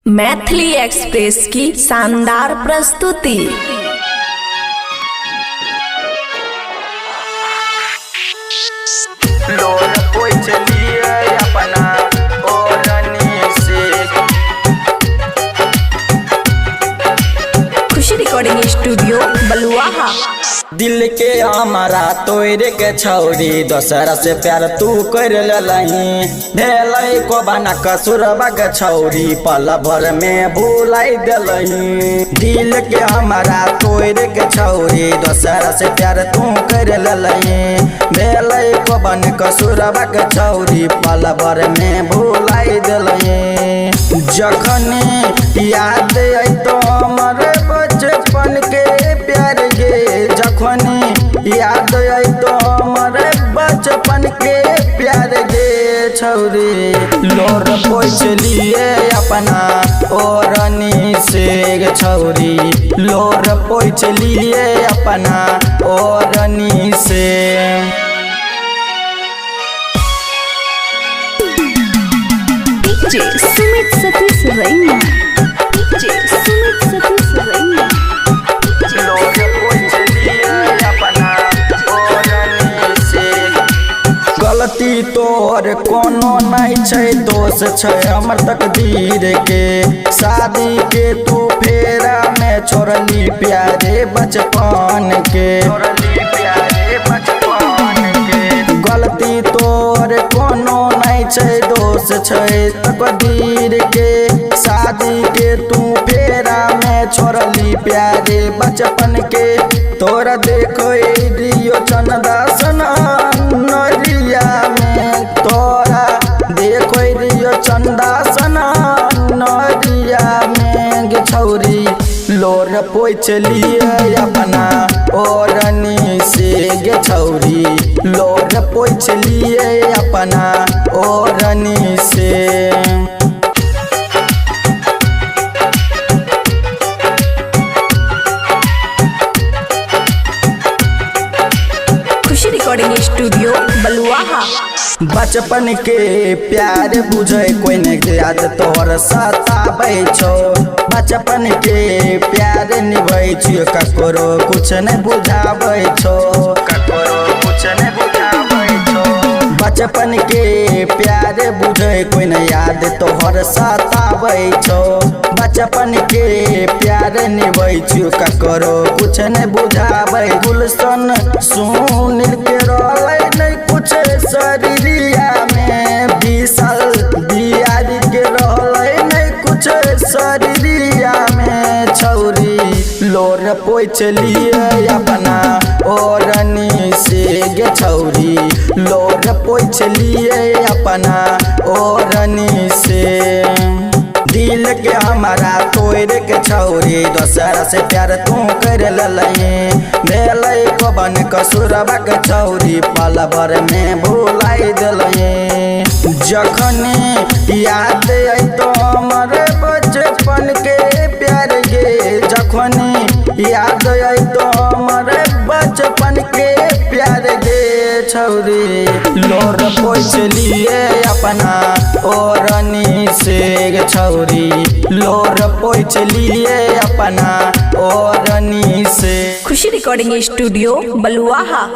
Maithili express की शानदार प्रस्तुति। लोर कोई चलिए अपना ओरनी से। खुशी रिकॉर्डिंग स्टूडियो बलुआहा। दिल के हमारा तोरे के छौरी दोसरा से प्यार तू कर लही भेलै को बना कसुरबा के छौरी पल भर में भुलाई दिलही। दिल के हमारा तोरे के छौरी दोसरा से प्यार तू कर लही भेलै को बन कसुरबा के छौरी पल भर में भुलाई दिलही। जखन याद आई तो हमर बचपन के प्यार गे, जखन याद आई तो हमारे बचपन के प्यार गे छौरी। लोर पोछ लिए अपना ओरनी से छौरी, लोर पोछ लिए अपना ओरनी से। सुमित सतीश रैना, सुमित सतीश रैना। गलती तोर कोनो नहीं छै, दोष छै हमर तकदीर के। शादी के तू फेरा में छोड़ली प्यारे बचपन के। गलती तोर कोनो नहीं छै, दोष छै तकदीर के। शादी के तू फेरा में छोड़ली प्यारे बचपन के। तोरा देखो रियो चंदा सना नरिया में, तोरा देखो रियो चंदा सना नरिया में गे छौरी। लोर पोछ लिए अपना ओरनी से गे छौरी, लोर पोछ लिए अपना ओरनी से। खुशी रिकॉर्डिंग स्टूडियो बलुआहा। बचपन के प्यार बुझे कोई नहीं याद तोहर सताबै छो। बचपन के प्यार निभै छियो ककरो कुछ नहीं बुझाबै छो, ककरो कुछ नहीं बुझाबै छो। बचपन के प्यार बुझे कोई नहीं याद तोहर सताबै छो। बचपन के प्यार निभै छियो ककरो कुछ नहीं बुझाबै। गुलशन सुनील के रहलै नहीं कुछ शरीरिया में, विशाल बिहारी के रहलै नहीं कुछ शरीरिया में छौरी। लोर पोछ लिए अपना ओरनी से गे छौरी, लोर पोछ लिए अपना ओरनी से। दिल के हमारा तोरे के छौरी दोसरा से प्यार तू कर लही भेलै को बन कसुरबा के छौरी पल भर में भुलाई दिलही। जखन याद आई तो हमर बचपन के प्यार गे, जखन याद आई तो हमर बचपन के प्यार गे छौरी। लोर पोछ लिए अपना ओरनी से छौरी, लोर पोछ लिए अपना ओरनी से। खुशी रिकॉर्डिंग स्टूडियो बलुआहा।